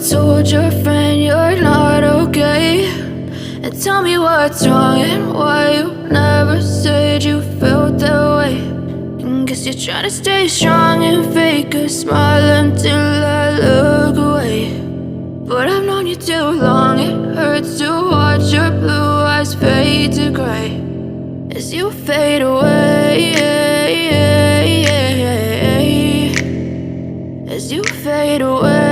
told your friend you're not okay, and tell me what's wrong and why you never said you felt that way. And guess you're trying to stay strong and fake a smile until I look away. But I've known you too long, it hurts to watch your blue eyes fade to gray as you fade away, as you fade away.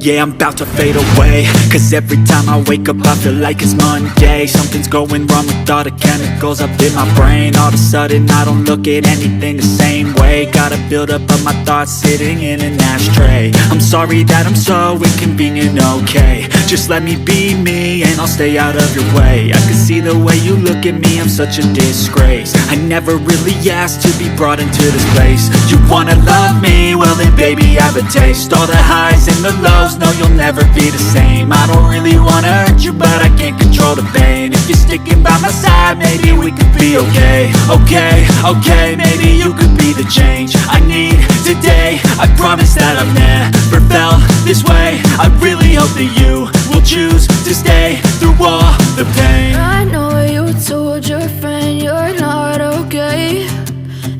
Yeah, I'm about to fade away, cause every time I wake up I feel like it's Monday. Something's going wrong with all the chemicals up in my brain. All of a sudden I don't look at anything the same way. Got a buildup of my thoughts sitting in an ashtray. I'm sorry that I'm so inconvenient, okay. Just let me be me and I'll stay out of your way. I can see the way you look at me, I'm such a disgrace. I never really asked to be brought into this place. You wanna love me? Well then baby have a taste. All the highs and the lows, no, you'll never be the same. I don't really wanna hurt you, but I can't control the pain. If you're sticking by my side, maybe we could be okay. Okay, maybe you could be the change I need today. I promise that I've never felt this way. I really hope that you will choose to stay through all the pain. I know you told your friend you're not okay,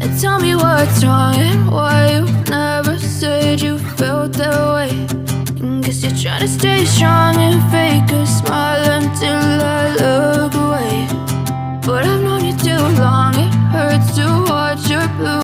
and tell me what's wrong and why you never said you felt that way. And guess you're trying to stay strong and fake a smile until I look away. But I've known you too long, it hurts to watch your blue